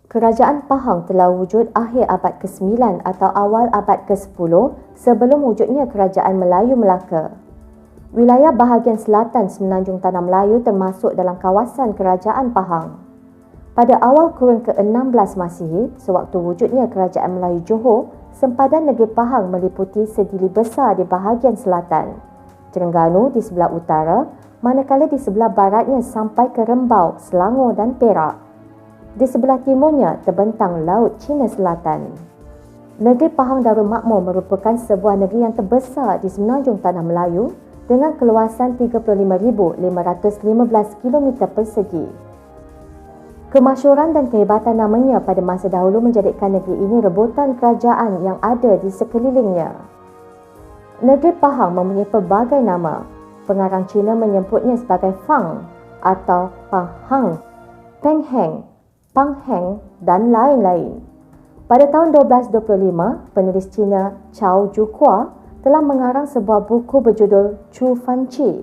Kerajaan Pahang telah wujud akhir abad ke-9 atau awal abad ke-10 sebelum wujudnya Kerajaan Melayu Melaka. Wilayah bahagian selatan Semenanjung Tanah Melayu termasuk dalam kawasan Kerajaan Pahang. Pada awal kurun ke-16 Masihi, sewaktu wujudnya Kerajaan Melayu Johor, sempadan negeri Pahang meliputi sedili besar di bahagian selatan, Terengganu di sebelah utara, manakala di sebelah baratnya sampai ke Rembau, Selangor dan Perak. Di sebelah timurnya terbentang Laut Cina Selatan. Negeri Pahang Darul Makmur merupakan sebuah negeri yang terbesar di Semenanjung Tanah Melayu dengan keluasan 35,515 km persegi. Kemasyhuran dan kehebatan namanya pada masa dahulu menjadikan negeri ini rebutan kerajaan yang ada di sekelilingnya. Negeri Pahang mempunyai pelbagai nama. Pengarang Cina menyebutnya sebagai Fang atau Pahang, Pengheng, Pangheng dan lain-lain. Pada tahun 1225, penulis Cina Cao Zhukua telah mengarang sebuah buku berjudul Chu Fan Chi.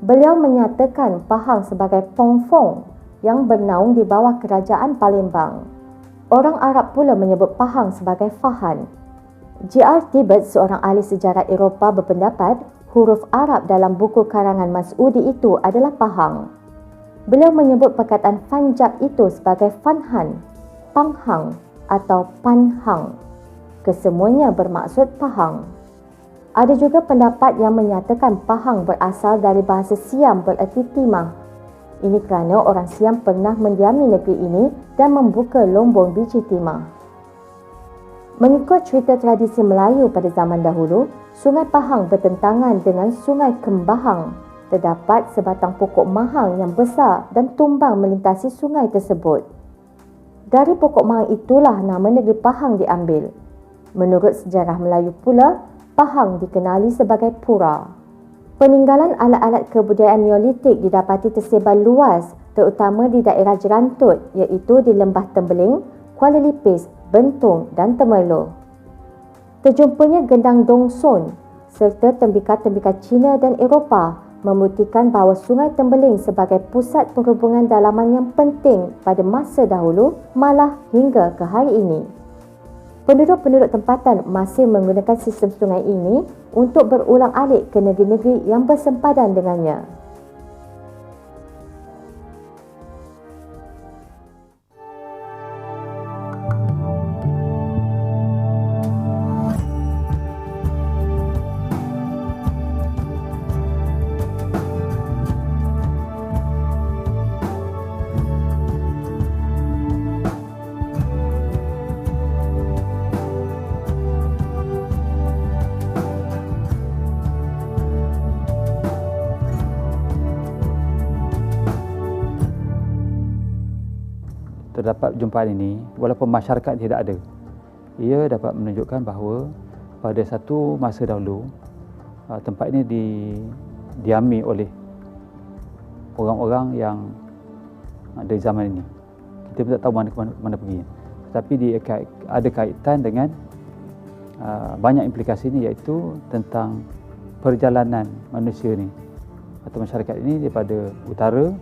Beliau menyatakan Pahang sebagai Pong Fong yang bernaung di bawah kerajaan Palembang. Orang Arab pula menyebut Pahang sebagai Fahan. J.R. Tibbets, seorang ahli sejarah Eropah, berpendapat huruf Arab dalam buku karangan Mas'udi itu adalah Pahang. Beliau menyebut perkataan Fanjab itu sebagai Fanhan, Panghang atau Panhang. Kesemuanya bermaksud Pahang. Ada juga pendapat yang menyatakan Pahang berasal dari bahasa Siam bererti timah. Ini kerana orang Siam pernah mendiami negeri ini dan membuka lombong biji timah. Mengikut cerita tradisi Melayu pada zaman dahulu, Sungai Pahang bertentangan dengan Sungai Kembahang. Terdapat sebatang pokok mahang yang besar dan tumbang melintasi sungai tersebut. Dari pokok mahang itulah nama negeri Pahang diambil. Menurut sejarah Melayu pula, Pahang dikenali sebagai Pura. Peninggalan alat-alat kebudayaan Neolitik didapati tersebar luas, terutama di daerah Jerantut, iaitu di Lembah Tembeling, Kuala Lipis, Bentong dan Temerloh. Terjumpanya gendang Dongson serta tembikar-tembikar Cina dan Eropah membuktikan bahawa Sungai Tembeling sebagai pusat perhubungan dalaman yang penting pada masa dahulu malah hingga ke hari ini. Penduduk-penduduk tempatan masih menggunakan sistem sungai ini untuk berulang-alik ke negeri-negeri yang bersempadan dengannya. Terdapat perjumpaan ini, walaupun masyarakat tidak ada, ia dapat menunjukkan bahawa pada satu masa dahulu tempat ini didiami oleh orang-orang yang dari zaman ini. Kita tidak tahu mana pergi. Tetapi dia ada kaitan dengan banyak implikasi ini, iaitu tentang perjalanan manusia ini atau masyarakat ini daripada utara,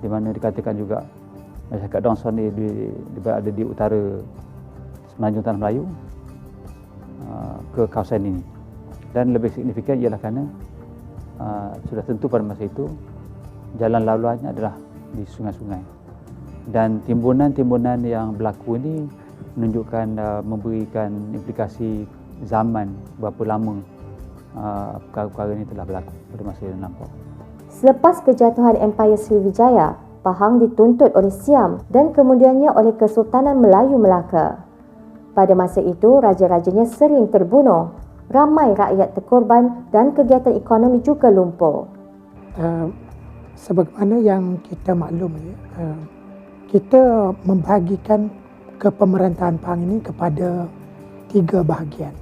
di mana dikatakan juga masyarakat Dongson ni berada di utara Semenanjung Tanah Melayu ke kawasan ini. Dan lebih signifikan ialah kerana sudah tentu pada masa itu jalan laluannya adalah di sungai-sungai. Dan timbunan-timbunan yang berlaku ini menunjukkan memberikan implikasi zaman, berapa lama perkara-perkara ini telah berlaku pada masa yang lampau. Selepas kejatuhan Empayar Sriwijaya, Pahang dituntut oleh Siam dan kemudiannya oleh Kesultanan Melayu Melaka. Pada masa itu, raja-rajanya sering terbunuh, ramai rakyat terkorban dan kegiatan ekonomi juga lumpuh. Sebagaimana yang kita maklum, kita membahagikan kepemerintahan Pahang ini kepada 3 bahagian.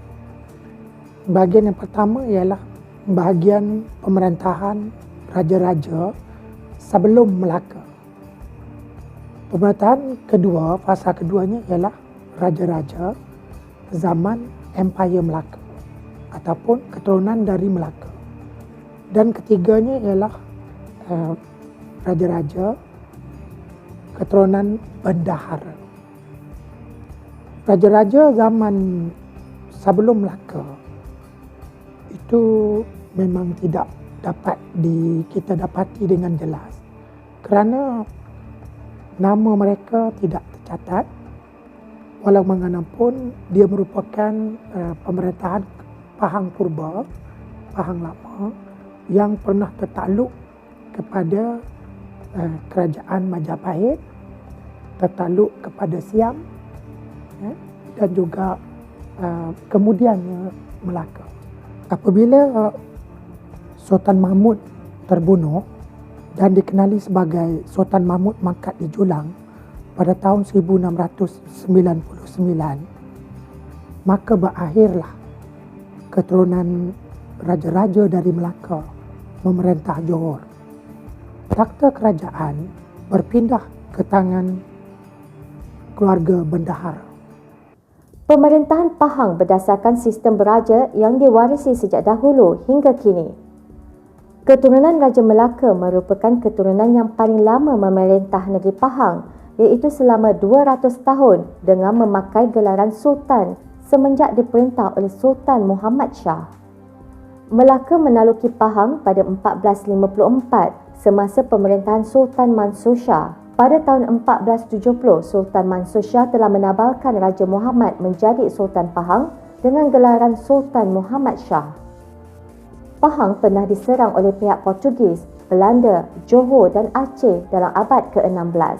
Bahagian yang pertama ialah bahagian pemerintahan raja-raja sebelum Melaka. Pemerintahan kedua, fasa keduanya ialah raja-raja zaman Empayar Melaka ataupun keturunan dari Melaka. Dan ketiganya ialah raja-raja keturunan bendahara raja-raja zaman sebelum Melaka itu memang tidak dapat kita dapati dengan jelas kerana nama mereka tidak tercatat, walau bagaimanapun dia merupakan pemerintahan Pahang Purba, Pahang Lama yang pernah tertakluk kepada kerajaan Majapahit, tertakluk kepada Siam, dan juga kemudiannya Melaka. Apabila Sultan Mahmud terbunuh dan dikenali sebagai Sultan Mahmud mangkat di Julang pada tahun 1699, maka berakhirlah keturunan raja-raja dari Melaka memerintah Johor. Takhta kerajaan berpindah ke tangan keluarga bendahara. Pemerintahan Pahang berdasarkan sistem beraja yang diwarisi sejak dahulu hingga kini. Keturunan Raja Melaka merupakan keturunan yang paling lama memerintah negeri Pahang, iaitu selama 200 tahun dengan memakai gelaran Sultan semenjak diperintah oleh Sultan Muhammad Shah. Melaka menaluki Pahang pada 1454 semasa pemerintahan Sultan Mansur Shah. Pada tahun 1470, Sultan Mansur Shah telah menabalkan Raja Muhammad menjadi Sultan Pahang dengan gelaran Sultan Muhammad Shah. Pahang pernah diserang oleh pihak Portugis, Belanda, Johor dan Aceh dalam abad ke-16.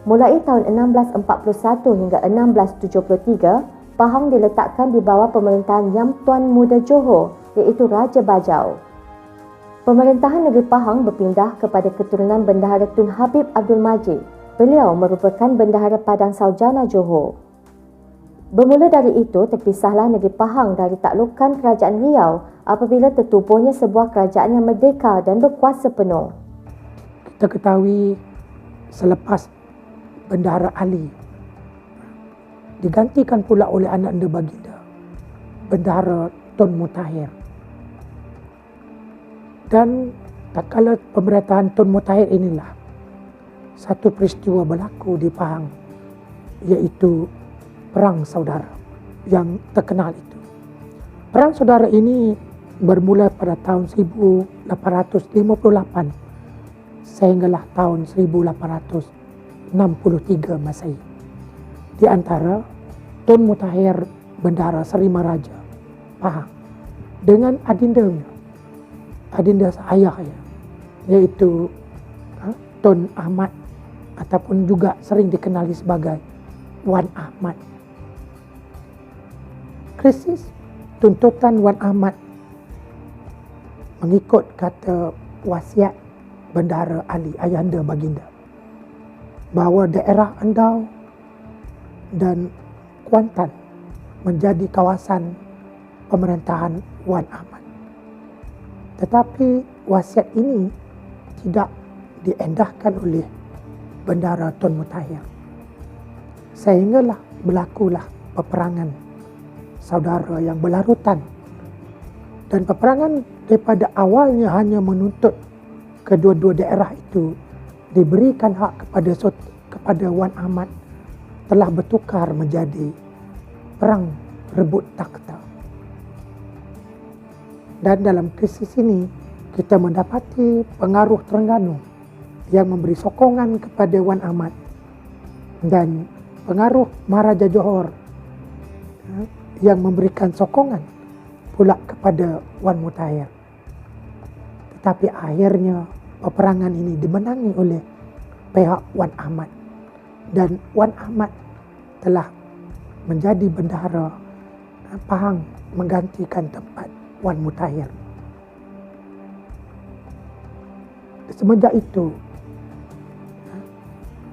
Mulai tahun 1641 hingga 1673, Pahang diletakkan di bawah pemerintahan Yam Tuan Muda Johor, iaitu Raja Bajau. Pemerintahan negeri Pahang berpindah kepada keturunan Bendahara Tun Habib Abdul Majid. Beliau merupakan Bendahara Padang Saujana Johor. Bermula dari itu, terpisahlah negeri Pahang dari taklukan Kerajaan Riau apabila tertubuhnya sebuah kerajaan yang merdeka dan berkuasa penuh. Kita ketahui selepas Bendahara Ali digantikan pula oleh anak anda baginda, Bendahara Tun Mutahir. Dan tak kala pemerintahan Tun Mutahir inilah satu peristiwa berlaku di Pahang, iaitu Perang Saudara yang terkenal itu. Perang Saudara ini bermula pada tahun 1858 sehinggalah tahun 1863 Masehi. Di antara Tun Mutahir Bendahara Serima Raja Pahang dengan adinda ayahnya, yaitu Tun Ahmad ataupun juga sering dikenali sebagai Wan Ahmad. Krisis tuntutan Wan Ahmad mengikut kata wasiat Bendahara Ali, ayahanda baginda, bahawa daerah Andau dan Kuantan menjadi kawasan pemerintahan Wan Ahmad. Tetapi wasiat ini tidak diendahkan oleh Bendahara Tun Mutahir. Sehinggalah berlakulah peperangan saudara yang berlarutan. Dan peperangan daripada awalnya hanya menuntut kedua-dua daerah itu diberikan hak kepada Wan Ahmad, telah bertukar menjadi perang rebut takhta. Dan dalam krisis ini, kita mendapati pengaruh Terengganu yang memberi sokongan kepada Wan Ahmad dan pengaruh Maharaja Johor yang memberikan sokongan pula kepada Wan Mutahir. Tetapi akhirnya peperangan ini dimenangi oleh pihak Wan Ahmad dan Wan Ahmad telah menjadi bendahara Pahang menggantikan tempat Wan Mutahir. Semenjak itu,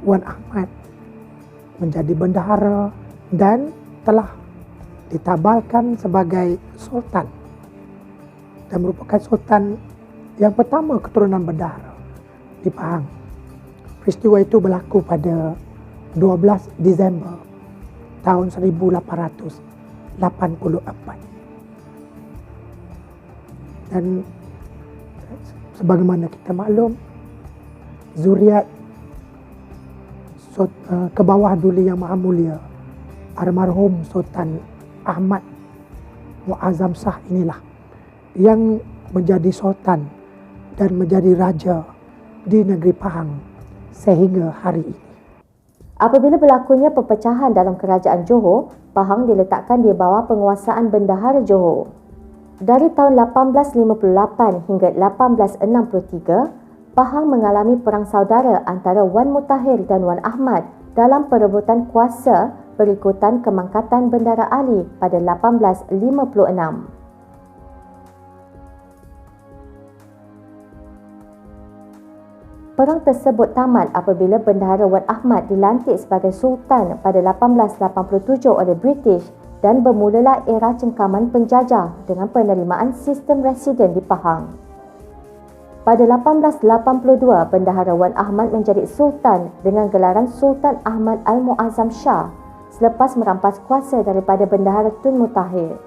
Wan Ahmad menjadi bendahara dan telah ditabalkan sebagai sultan dan merupakan sultan yang pertama keturunan bendahara di Pahang. Peristiwa itu berlaku pada 12 Disember tahun 1884. Dan sebagaimana kita maklum, zuriat ke bawah Duli Yang Maha Mulia almarhum Sultan Ahmad Muazzam Shah inilah yang menjadi sultan dan menjadi raja di negeri Pahang sehingga hari ini. Apabila berlakunya perpecahan dalam kerajaan Johor, Pahang diletakkan di bawah penguasaan Bendahara Johor. Dari tahun 1858 hingga 1863, Pahang mengalami perang saudara antara Wan Mutahir dan Wan Ahmad dalam perebutan kuasa berikutan kemangkatan Bendara Ali pada 1856. Perang tersebut tamat apabila Bendahara Wan Ahmad dilantik sebagai Sultan pada 1887 oleh British dan bermulalah era cengkaman penjajah dengan penerimaan sistem residen di Pahang. Pada 1882, Bendahara Wan Ahmad menjadi Sultan dengan gelaran Sultan Ahmad Al-Muazzam Shah selepas merampas kuasa daripada Bendahara Tun Mutahir.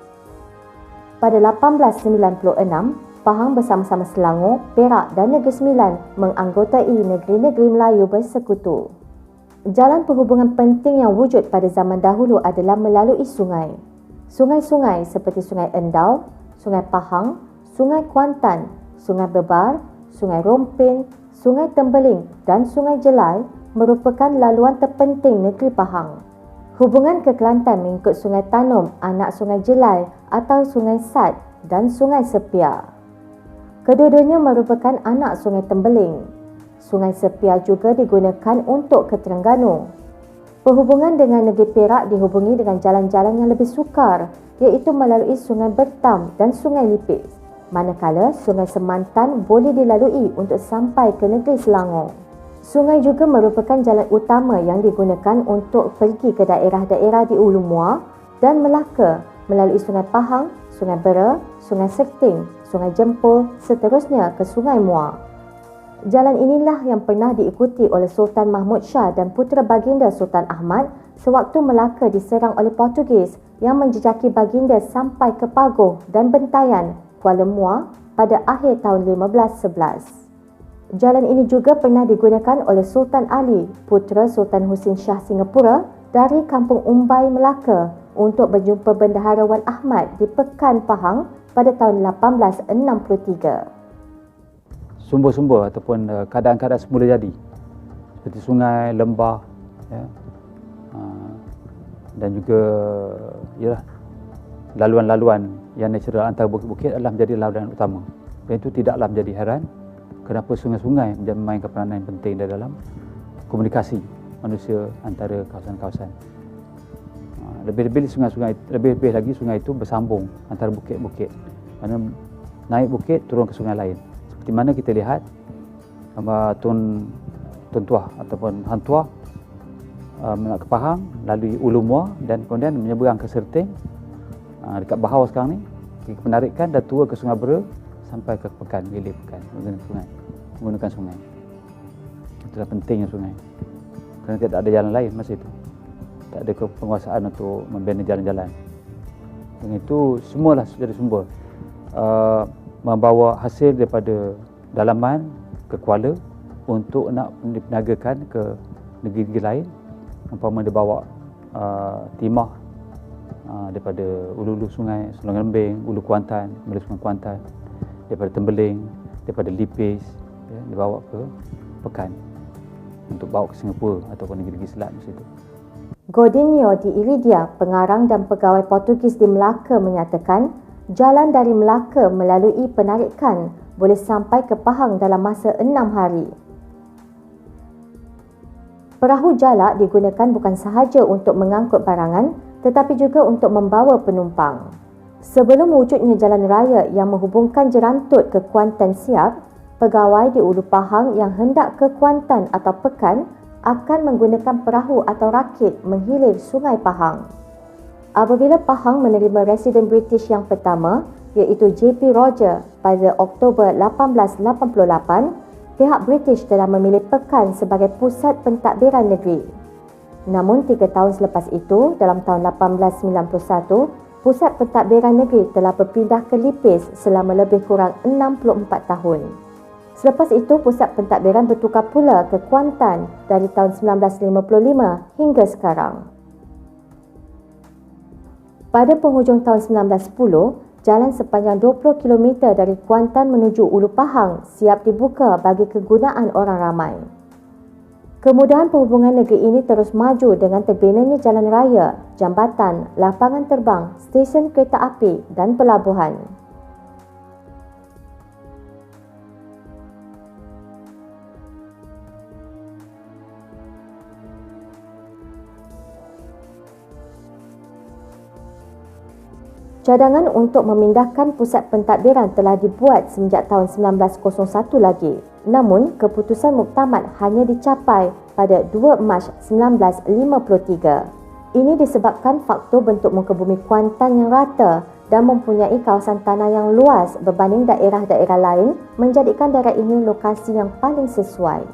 Pada 1896, Pahang bersama-sama Selangor, Perak dan Negeri Sembilan menganggotai negeri-negeri Melayu bersekutu. Jalan perhubungan penting yang wujud pada zaman dahulu adalah melalui sungai. Sungai-sungai seperti Sungai Endau, Sungai Pahang, Sungai Kuantan, Sungai Bebar, Sungai Rompin, Sungai Tembeling dan Sungai Jelai merupakan laluan terpenting negeri Pahang. Hubungan ke Kelantan mengikut Sungai Tanom, anak Sungai Jelai atau Sungai Sat dan Sungai Sepia. Kedua-duanya merupakan anak Sungai Tembeling. Sungai Sepia juga digunakan untuk ke Terengganu. Perhubungan dengan negeri Perak dihubungi dengan jalan-jalan yang lebih sukar, iaitu melalui Sungai Bertam dan Sungai Lipis. Manakala Sungai Semantan boleh dilalui untuk sampai ke negeri Selangor. Sungai juga merupakan jalan utama yang digunakan untuk pergi ke daerah-daerah di Ulu Muar dan Melaka melalui Sungai Pahang, Sungai Bera, Sungai Serting, Sungai Jempol, seterusnya ke Sungai Muar. Jalan inilah yang pernah diikuti oleh Sultan Mahmud Shah dan putera baginda Sultan Ahmad sewaktu Melaka diserang oleh Portugis yang menjejaki baginda sampai ke Pagoh dan Bentayan, Kuala Muar pada akhir tahun 1511. Jalan ini juga pernah digunakan oleh Sultan Ali, putera Sultan Husin Shah Singapura dari Kampung Umbai, Melaka untuk berjumpa Bendahara Wan Ahmad di Pekan Pahang pada tahun 1863. Sumber-sumber ataupun keadaan-keadaan semula jadi seperti sungai, lembah, ya, dan juga ialah laluan-laluan yang natural antara bukit-bukit adalah menjadi laluan utama. Dan itu tidaklah menjadi heran kenapa sungai-sungai memainkan peranan yang penting dalam komunikasi manusia antara kawasan-kawasan. Lebih-lebih sungai-sungai, lebih-lebih lagi sungai itu bersambung antara bukit-bukit. Mana naik bukit turun ke sungai lain. Seperti mana kita lihat Tun Tuah ataupun Hang Tuah nak ke Pahang lalui Ulu Muar dan kemudian menyeberang ke Serting dekat Bahau sekarang ni, penarikan dan turun ke Sungai Bera sampai ke Pekan, Hilir Pekan menggunakan sungai. Itulah pentingnya sungai. Kerana tidak ada jalan lain masa itu. Tak ada penguasaan untuk membina jalan-jalan. Dan itu semualah jadi sumber membawa hasil daripada dalaman ke Kuala untuk nak diperniagakan ke negeri-negeri lain. Umpama dia bawa timah daripada ulu-ulu sungai Sungai Lembing, Ulu Kuantan, melalui Sungai Kuantan, daripada Tembeling, daripada Lipis, ya, dibawa ke Pekan untuk bawa ke Singapura ataupun negeri-negeri Selat di situ. Godinho di Iridia, pengarang dan pegawai Portugis di Melaka menyatakan jalan dari Melaka melalui penarikan boleh sampai ke Pahang dalam masa 6 hari. Perahu jalak digunakan bukan sahaja untuk mengangkut barangan tetapi juga untuk membawa penumpang. Sebelum wujudnya jalan raya yang menghubungkan Jerantut ke Kuantan siap, pegawai di Ulu Pahang yang hendak ke Kuantan atau Pekan akan menggunakan perahu atau rakit menghilir Sungai Pahang. Apabila Pahang menerima residen British yang pertama, iaitu J.P. Roger pada Oktober 1888, pihak British telah memilih Pekan sebagai pusat pentadbiran negeri. Namun 3 tahun selepas itu, dalam tahun 1891, pusat pentadbiran negeri telah berpindah ke Lipis selama lebih kurang 64 tahun. Selepas itu, pusat pentadbiran bertukar pula ke Kuantan dari tahun 1955 hingga sekarang. Pada penghujung tahun 1910, jalan sepanjang 20 km dari Kuantan menuju Ulu Pahang siap dibuka bagi kegunaan orang ramai. Kemudahan perhubungan negeri ini terus maju dengan terbinanya jalan raya, jambatan, lapangan terbang, stesen kereta api dan pelabuhan. Cadangan untuk memindahkan pusat pentadbiran telah dibuat semenjak tahun 1901 lagi. Namun, keputusan muktamad hanya dicapai pada 2 Mac 1953. Ini disebabkan faktor bentuk muka bumi Kuantan yang rata dan mempunyai kawasan tanah yang luas berbanding daerah-daerah lain menjadikan daerah ini lokasi yang paling sesuai.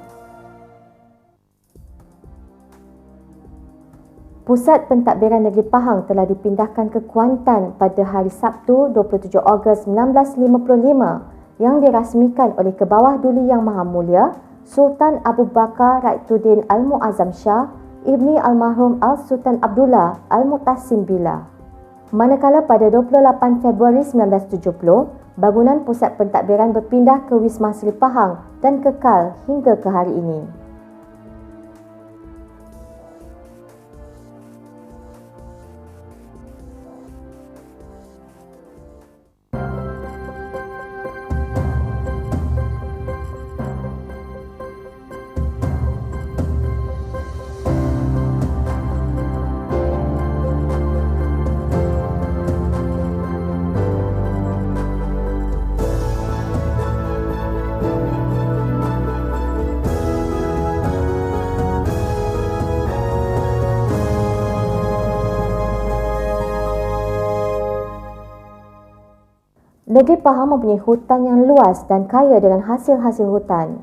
Pusat pentadbiran Negeri Pahang telah dipindahkan ke Kuantan pada hari Sabtu 27 Ogos 1955 yang dirasmikan oleh Kebawah Duli Yang Maha Mulia Sultan Abu Bakar Raituddin Al-Muazzam Shah Ibni Almarhum Al-Sultan Abdullah Al-Mu'tasim Billah. Manakala pada 28 Februari 1970, bangunan pusat pentadbiran berpindah ke Wisma Seri Pahang dan kekal hingga ke hari ini. Negeri Pahang mempunyai hutan yang luas dan kaya dengan hasil-hasil hutan.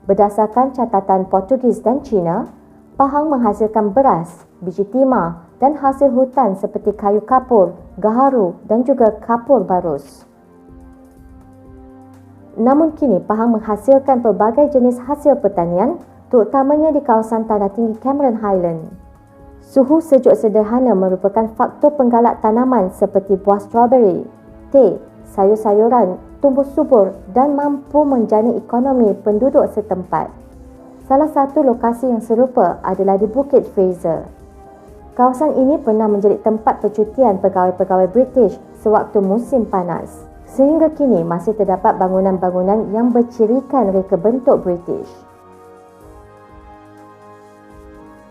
Berdasarkan catatan Portugis dan Cina, Pahang menghasilkan beras, biji timah dan hasil hutan seperti kayu kapur, gaharu dan juga kapur barus. Namun kini Pahang menghasilkan pelbagai jenis hasil pertanian, terutamanya di kawasan tanah tinggi Cameron Highland. Suhu sejuk sederhana merupakan faktor penggalak tanaman seperti buah strawberry, teh, sayur-sayuran, tumbuh subur dan mampu menjana ekonomi penduduk setempat. Salah satu lokasi yang serupa adalah di Bukit Fraser. Kawasan ini pernah menjadi tempat percutian pegawai-pegawai British sewaktu musim panas. Sehingga kini masih terdapat bangunan-bangunan yang bercirikan reka bentuk British.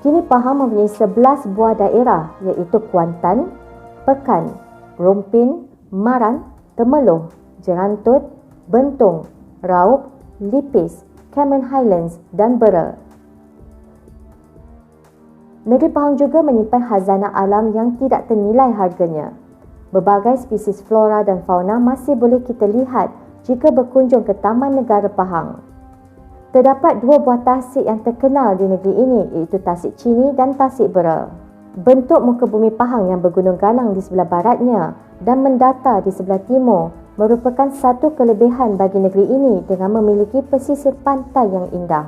Kini Pahang mempunyai 11 buah daerah iaitu Kuantan, Pekan, Rompin, Maran, Temeloh, Jerantut, Bentong, Raub, Lipis, Cameron Highlands dan Bera. Negeri Pahang juga menyimpan khazanah alam yang tidak ternilai harganya. Berbagai spesies flora dan fauna masih boleh kita lihat jika berkunjung ke Taman Negara Pahang. Terdapat 2 buah tasik yang terkenal di negeri ini iaitu Tasik Chini dan Tasik Bera. Bentuk muka bumi Pahang yang bergunung ganang di sebelah baratnya dan mendata di sebelah timur merupakan satu kelebihan bagi negeri ini dengan memiliki pesisir pantai yang indah.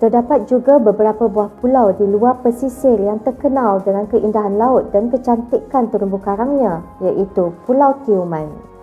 Terdapat juga beberapa buah pulau di luar pesisir yang terkenal dengan keindahan laut dan kecantikan terumbu karangnya iaitu Pulau Tioman.